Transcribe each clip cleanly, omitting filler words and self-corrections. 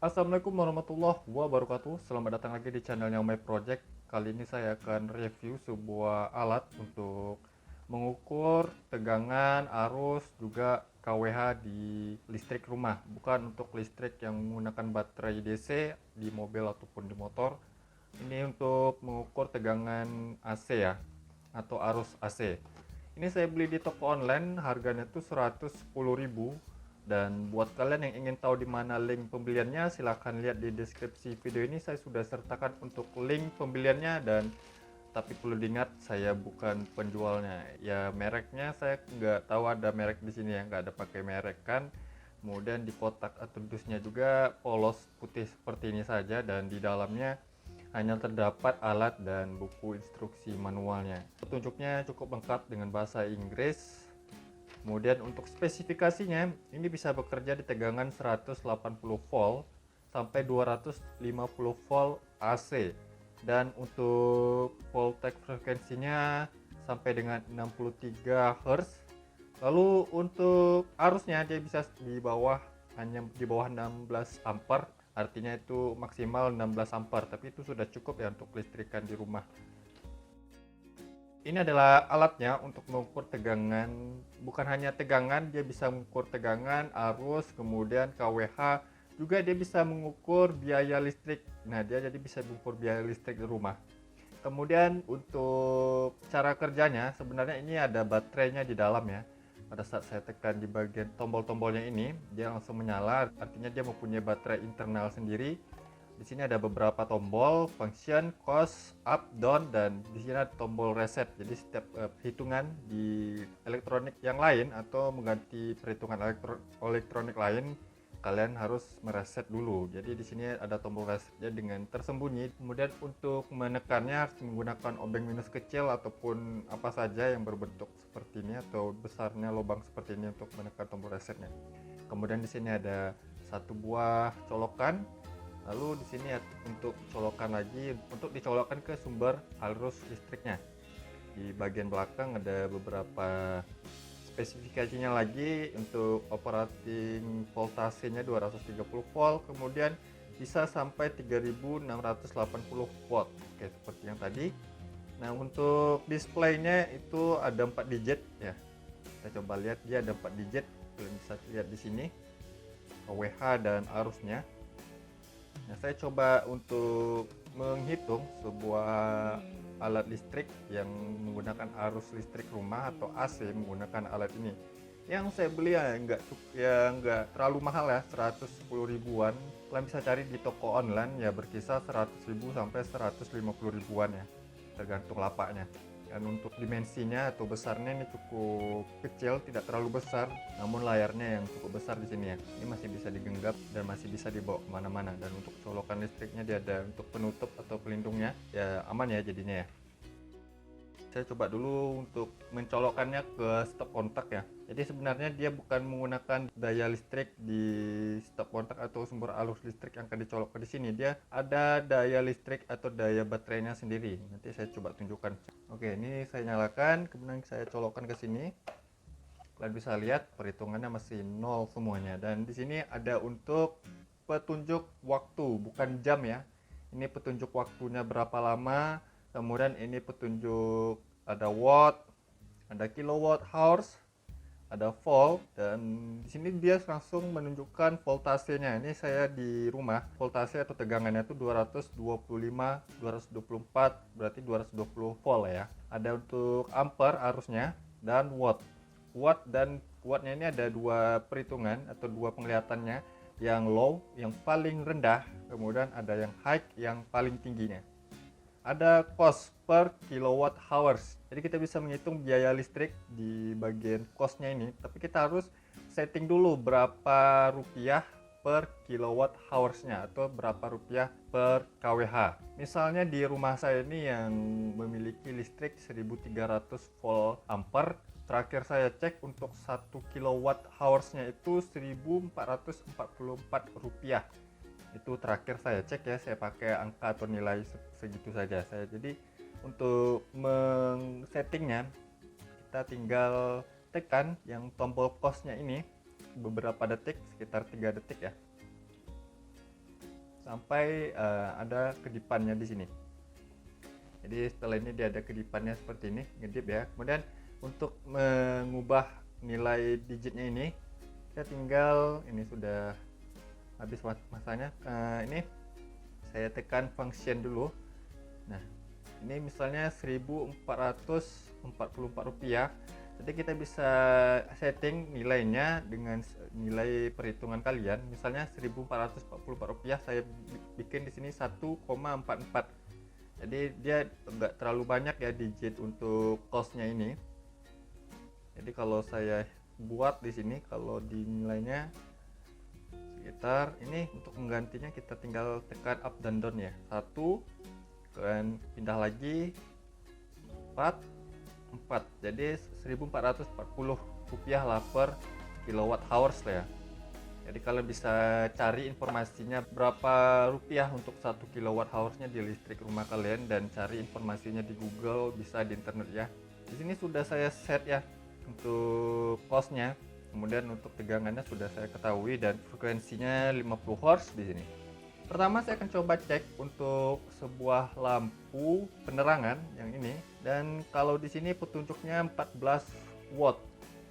Assalamualaikum warahmatullahi wabarakatuh. Selamat datang lagi di channelnya My Project. Kali ini saya akan review sebuah alat untuk mengukur tegangan, arus, juga kWh di listrik rumah. Bukan untuk listrik yang menggunakan baterai DC di mobil ataupun di motor. Ini untuk mengukur tegangan AC ya, atau arus AC. Ini saya beli di toko online, harganya tuh 110.000. Dan buat kalian yang ingin tahu di mana link pembeliannya, silahkan lihat di deskripsi video ini. Saya sudah sertakan untuk link pembeliannya, dan tapi perlu diingat saya bukan penjualnya. Ya mereknya saya nggak tahu ada merek di sini ya, nggak ada pakai merek kan. Kemudian di kotak atau dusnya juga polos putih seperti ini saja, dan di dalamnya hanya terdapat alat dan buku instruksi manualnya. Petunjuknya cukup lengkap dengan bahasa Inggris. Kemudian untuk spesifikasinya, ini bisa bekerja di tegangan 180 volt sampai 250 volt AC. Dan untuk voltage frekuensinya sampai dengan 63 Hz. Lalu untuk arusnya dia bisa di bawah, hanya di bawah 16 ampere. Artinya itu maksimal 16 ampere, tapi itu sudah cukup ya untuk listrikan di rumah. Ini adalah alatnya untuk mengukur tegangan, bukan hanya tegangan, dia bisa mengukur tegangan, arus, kemudian kWh, juga dia bisa mengukur biaya listrik. Nah, dia jadi bisa mengukur biaya listrik di rumah. Kemudian untuk cara kerjanya, sebenarnya ini ada baterainya di dalam ya. Pada saat saya tekan di bagian tombol-tombolnya ini, dia langsung menyala, artinya dia mempunyai baterai internal sendiri. Di sini ada beberapa tombol, function, cost, up, down, dan di sini ada tombol reset. Jadi setiap hitungan di elektronik yang lain atau mengganti perhitungan elektronik lain, kalian harus mereset dulu. Jadi di sini ada tombol resetnya dengan tersembunyi. Kemudian untuk menekannya harus menggunakan obeng minus kecil ataupun apa saja yang berbentuk seperti ini, atau besarnya lubang seperti ini untuk menekan tombol resetnya. Kemudian di sini ada satu buah colokan. Lalu di sini untuk colokan lagi, untuk dicolokkan ke sumber arus listriknya. Di bagian belakang ada beberapa spesifikasinya lagi. Untuk operating voltasenya 230 volt, kemudian bisa sampai 3680 watt. Oke, seperti yang tadi. Nah, untuk displaynya itu ada 4 digit ya. Kita coba lihat, dia ada 4 digit. Kalian bisa lihat di sini kWh dan arusnya. Nah, saya coba untuk menghitung sebuah alat listrik yang menggunakan arus listrik rumah atau AC menggunakan alat ini. Yang saya beli ya nggak terlalu mahal ya, 110 ribuan. Kalian bisa cari di toko online ya, berkisar 100 ribu sampai 150 ribuan ya, tergantung lapaknya. Dan untuk dimensinya atau besarnya ini cukup kecil, tidak terlalu besar, namun layarnya yang cukup besar di sini ya. Ini masih bisa digenggam dan masih bisa dibawa kemana-mana. Dan untuk colokan listriknya dia ada untuk penutup atau pelindungnya, ya aman ya jadinya ya. Saya coba dulu untuk mencolokkannya ke stop kontak ya. Jadi sebenarnya dia bukan menggunakan daya listrik di stop kontak atau sumber arus listrik yang akan dicolok ke sini. Dia ada daya listrik atau daya baterainya sendiri. Nanti saya coba tunjukkan. Oke, ini saya nyalakan, kemudian saya colokkan ke sini. Kalian bisa lihat perhitungannya masih nol semuanya. Dan di sini ada untuk petunjuk waktu, bukan jam ya. Ini petunjuk waktunya berapa lama. Kemudian ini petunjuk ada watt, ada kilowatt hours, ada volt, dan di sini dia langsung menunjukkan voltasenya. Ini saya di rumah, voltase atau tegangannya itu 225, 224, berarti 220 volt ya. Ada untuk ampere arusnya dan watt. Wattnya ini ada dua perhitungan atau dua penglihatannya, yang low, yang paling rendah, kemudian ada yang high, yang paling tingginya. Ada cost per kilowatt hours. Jadi kita bisa menghitung biaya listrik di bagian costnya ini, tapi kita harus setting dulu berapa rupiah per kilowatt hoursnya atau berapa rupiah per kWh. Misalnya di rumah saya ini yang memiliki listrik 1300 volt ampere, terakhir saya cek untuk 1 kilowatt hoursnya itu 1444 rupiah. Itu terakhir saya cek ya, saya pakai angka atau nilai segitu saja. Jadi untuk settingnya kita tinggal tekan yang tombol costnya ini beberapa detik, sekitar 3 detik ya. sampai ada kedipannya di sini. Jadi setelah ini dia ada kedipannya seperti ini, ngedip ya. Kemudian untuk mengubah nilai digitnya ini, kita tinggal, ini sudah habis masanya, ini saya tekan function dulu. Nah, ini misalnya 1444 rupiah. Jadi kita bisa setting nilainya dengan nilai perhitungan kalian. Misalnya 1444 rupiah, saya bikin di sini 1,44. Jadi dia enggak terlalu banyak ya digit untuk costnya ini. Jadi kalau saya buat di sini, kalau di nilainya sekitar ini, untuk menggantinya kita tinggal tekan up dan down ya. 1, kemudian pindah lagi 4. Jadi 1440 rupiah lah per kilowatt hours lah ya. Jadi kalian bisa cari informasinya berapa rupiah untuk 1 kilowatt hoursnya di listrik rumah kalian, dan cari informasinya di Google, bisa di internet ya. Di sini sudah saya set ya untuk costnya, kemudian untuk tegangannya sudah saya ketahui, dan frekuensinya 50 Hz di sini. Pertama saya akan coba cek untuk sebuah lampu penerangan yang ini, dan kalau di sini petunjuknya 14 watt.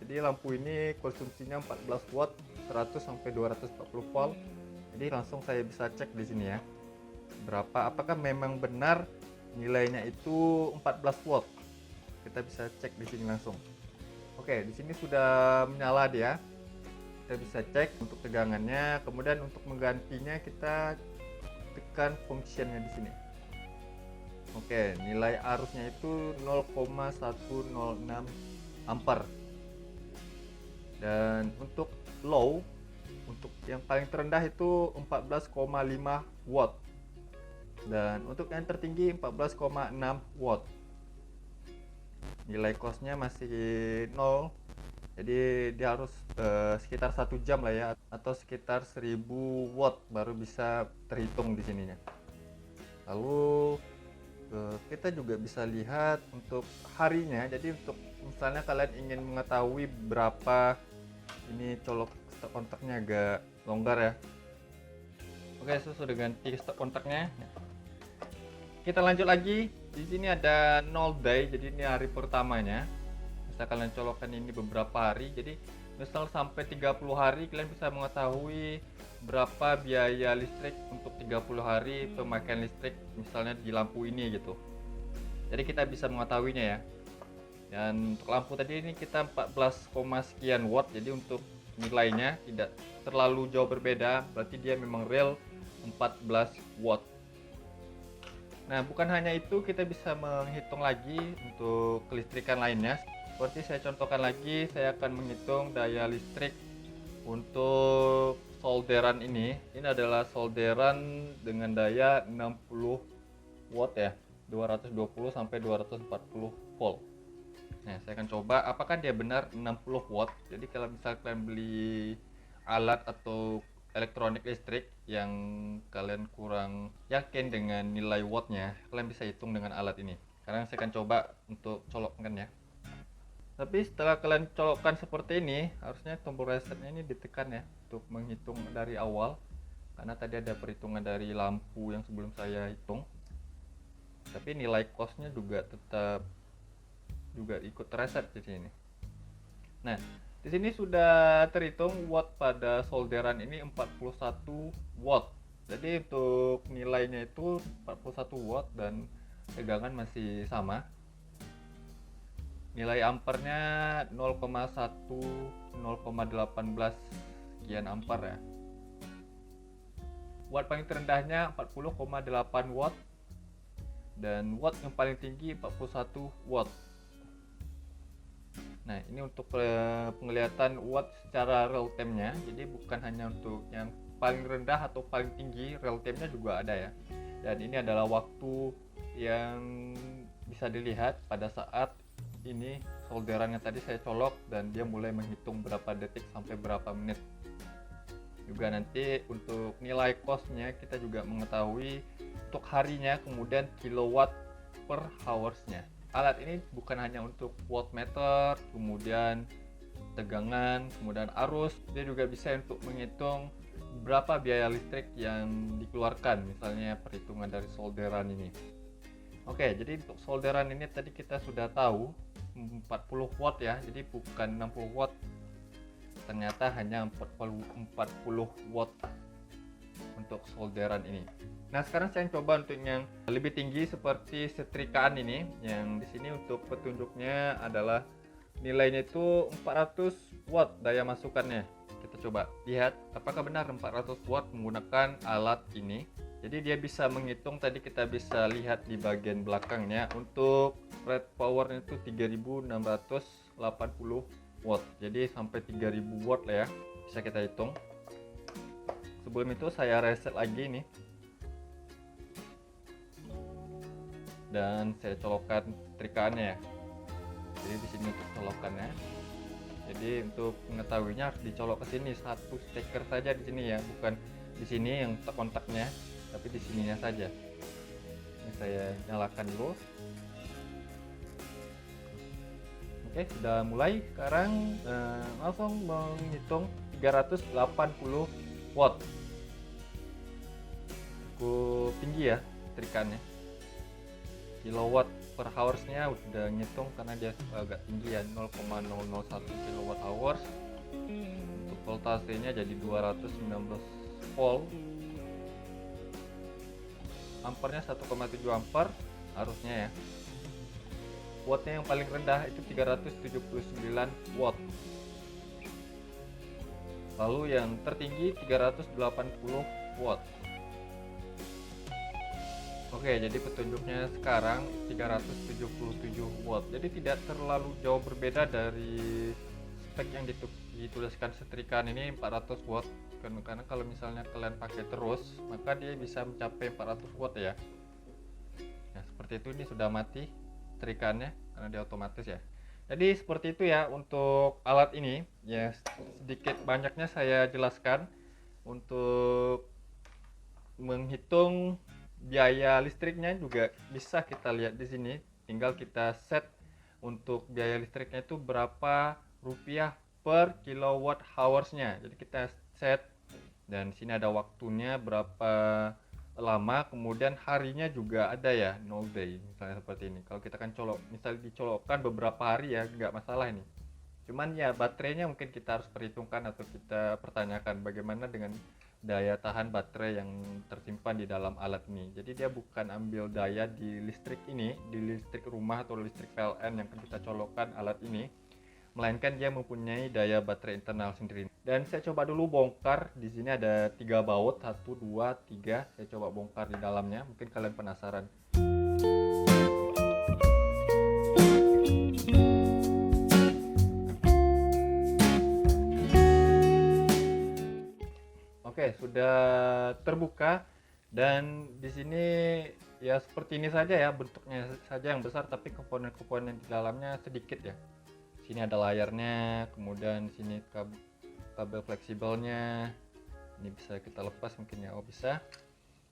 Jadi lampu ini konsumsinya 14 watt, 100 sampai 240 volt. Jadi langsung saya bisa cek di sini ya. Berapa, apakah memang benar nilainya itu 14 watt. Kita bisa cek di sini langsung. Oke, di sini sudah menyala dia. Kita bisa cek untuk tegangannya, kemudian untuk menggantinya kita tekan functionnya di sini. Oke, nilai arusnya itu 0,106 ampere. Dan untuk low, untuk yang paling terendah itu 14,5 watt. Dan untuk yang tertinggi 14,6 watt. Nilai costnya masih 0. Jadi dia harus sekitar 1 jam lah ya, atau sekitar 1000 watt baru bisa terhitung di sininya. Lalu kita juga bisa lihat untuk harinya. Jadi untuk misalnya kalian ingin mengetahui berapa, ini colok stop kontaknya agak longgar ya. Oke, sudah ganti stop kontaknya. Kita lanjut lagi. Di sini ada 0 day, jadi ini hari pertamanya. Bisa kalian colokkan ini beberapa hari. Jadi misal sampai 30 hari kalian bisa mengetahui berapa biaya listrik untuk 30 hari pemakaian listrik misalnya di lampu ini gitu. Jadi kita bisa mengetahuinya ya. Dan untuk lampu tadi ini kita 14, sekian watt. Jadi untuk nilainya tidak terlalu jauh berbeda, berarti dia memang real 14 watt. Nah, bukan hanya itu, kita bisa menghitung lagi untuk kelistrikan lainnya. Seperti saya contohkan lagi, saya akan menghitung daya listrik untuk solderan ini. Ini adalah solderan dengan daya 60 watt ya, 220 sampai 240 volt. Nah, saya akan coba apakah dia benar 60 watt. Jadi kalau misalnya kalian beli alat atau elektronik listrik yang kalian kurang yakin dengan nilai wattnya, kalian bisa hitung dengan alat ini. Sekarang saya akan coba untuk colokkan ya. Tapi setelah kalian colokkan seperti ini, harusnya tombol resetnya ini ditekan ya untuk menghitung dari awal, karena tadi ada perhitungan dari lampu yang sebelum saya hitung. Tapi nilai costnya juga tetap juga ikut reset di sini. Nah, di sini sudah terhitung watt pada solderan ini 41 watt. Jadi untuk nilainya itu 41 watt dan tegangan masih sama. Nilai ampernya 0,1 0,18 sekian ampere ya. Watt paling terendahnya 40,8 watt dan watt yang paling tinggi 41 watt. Nah, ini untuk penglihatan watt secara real time-nya. Jadi bukan hanya untuk yang paling rendah atau paling tinggi, real time-nya juga ada ya. Dan ini adalah waktu yang bisa dilihat pada saat ini solderan yang tadi saya colok, dan dia mulai menghitung berapa detik sampai berapa menit. Juga nanti untuk nilai cost-nya kita juga mengetahui untuk harinya, kemudian kilowatt per hours-nya. Alat ini bukan hanya untuk wattmeter, kemudian tegangan, kemudian arus, dia juga bisa untuk menghitung berapa biaya listrik yang dikeluarkan, misalnya perhitungan dari solderan ini. Oke, jadi untuk solderan ini tadi kita sudah tahu 40 watt ya, jadi bukan 60 watt, ternyata hanya 40 watt untuk solderan ini. Nah, sekarang saya coba untuk yang lebih tinggi seperti setrikaan ini, yang di sini untuk petunjuknya adalah nilainya itu 400 watt daya masukannya. Kita coba lihat apakah benar 400 watt menggunakan alat ini. Jadi dia bisa menghitung, tadi kita bisa lihat di bagian belakangnya untuk rate powernya itu 3680 watt. Jadi sampai 3000 watt lah ya, bisa kita hitung. Sebelum itu saya reset lagi nih. Dan saya colokkan setrikaannya ya. Jadi di sini untuk colokannya. Jadi untuk mengetahuinya harus dicolok ke sini, satu steker saja di sini ya, bukan di sini yang kontaknya, tapi di sininya saja. Ini saya nyalakan dulu. Oke, sudah mulai. Sekarang langsung menghitung 380 watt. Cukup tinggi ya setrikannya. Kilowatt per hoursnya udah ngitung karena dia agak tinggi ya, 0,001 kilowatt hours. Untuk voltasenya jadi 219 volt. Ampernya 1,7 ampere harusnya ya. Wattnya yang paling rendah itu 379 watt. Lalu yang tertinggi 380 watt. Oke, jadi petunjuknya sekarang 377 watt. Jadi tidak terlalu jauh berbeda dari spek yang dituliskan setrikaan ini 400 watt. Karena kalau misalnya kalian pakai terus, maka dia bisa mencapai 400 watt ya. Nah, seperti itu, ini sudah mati setrikaannya karena dia otomatis ya. Jadi seperti itu ya untuk alat ini. Ya, sedikit banyaknya saya jelaskan untuk menghitung biaya listriknya juga bisa kita lihat di sini. Tinggal kita set untuk biaya listriknya itu berapa rupiah per kilowatt hoursnya. Jadi kita set, dan sini ada waktunya berapa lama, kemudian harinya juga ada ya, no day misalnya seperti ini. Kalau kita kan colok, misalnya dicolokkan beberapa hari ya nggak masalah ini. Cuman ya baterainya mungkin kita harus perhitungkan atau kita pertanyakan bagaimana dengan daya tahan baterai yang tersimpan di dalam alat ini. Jadi dia bukan ambil daya di listrik ini, di listrik rumah atau listrik PLN yang kita colokkan alat ini, melainkan dia mempunyai daya baterai internal sendiri. Dan saya coba dulu bongkar. Di sini ada 3 baut, 1, 2, 3. Saya coba bongkar di dalamnya, mungkin kalian penasaran. Oke, sudah terbuka, dan di sini ya seperti ini saja ya, bentuknya saja yang besar, tapi komponen-komponen di dalamnya sedikit ya. Sini ada layarnya, kemudian sini kabel fleksibelnya. Ini bisa kita lepas mungkin ya, oh bisa.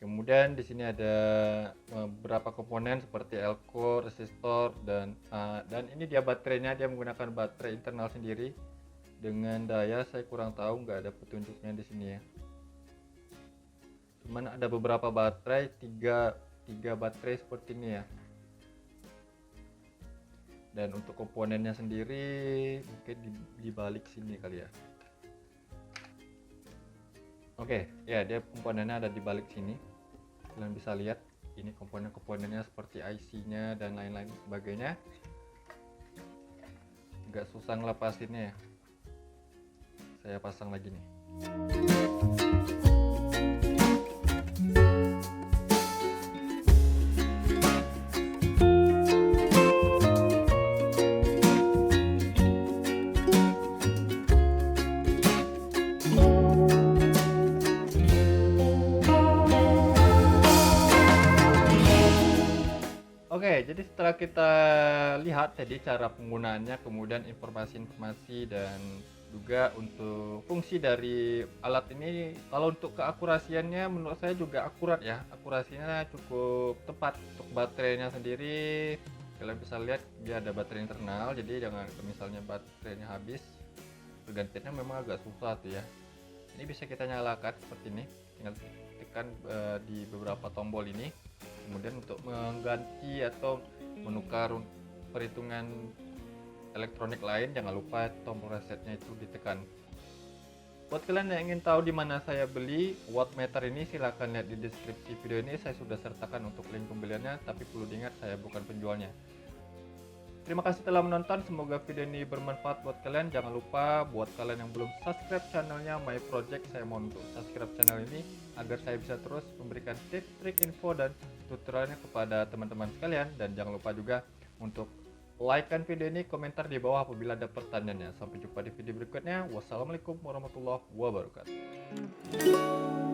Kemudian di sini ada beberapa komponen seperti elko, resistor, dan ini dia baterainya. Dia menggunakan baterai internal sendiri dengan daya saya kurang tahu, nggak ada petunjuknya di sini ya. Cuman ada beberapa baterai, tiga baterai seperti ini ya. Dan untuk komponennya sendiri mungkin di balik sini kali ya. Oke, ya dia komponennya ada di balik sini. Kalian bisa lihat ini komponen-komponennya seperti IC-nya dan lain-lain sebagainya. Agak susah ngelepasinnya ya. Saya pasang lagi nih. Oke, jadi setelah kita lihat tadi cara penggunaannya, kemudian informasi-informasi, dan juga untuk fungsi dari alat ini, kalau untuk keakurasiannya menurut saya juga akurat ya. Akurasinya cukup tepat. Untuk baterainya sendiri kalian bisa lihat dia ada baterai internal, jadi jangan misalnya baterainya habis, pergantiannya memang agak susah tuh ya. Ini bisa kita nyalakan seperti ini, tinggal tekan di beberapa tombol ini. Kemudian untuk mengganti atau menukar perhitungan elektronik lain, jangan lupa tombol resetnya itu ditekan. Buat kalian yang ingin tahu di mana saya beli wattmeter ini, silahkan lihat di deskripsi video ini. Saya sudah sertakan untuk link pembeliannya, tapi perlu diingat saya bukan penjualnya. Terima kasih telah menonton, semoga video ini bermanfaat buat kalian. Jangan lupa buat kalian yang belum subscribe channelnya My Project, saya mohon untuk subscribe channel ini agar saya bisa terus memberikan tips, trik, info, dan tutorialnya kepada teman-teman sekalian. Dan jangan lupa juga untuk like-kan video ini, komentar di bawah apabila ada pertanyaannya. Sampai jumpa di video berikutnya. Wassalamualaikum warahmatullahi wabarakatuh.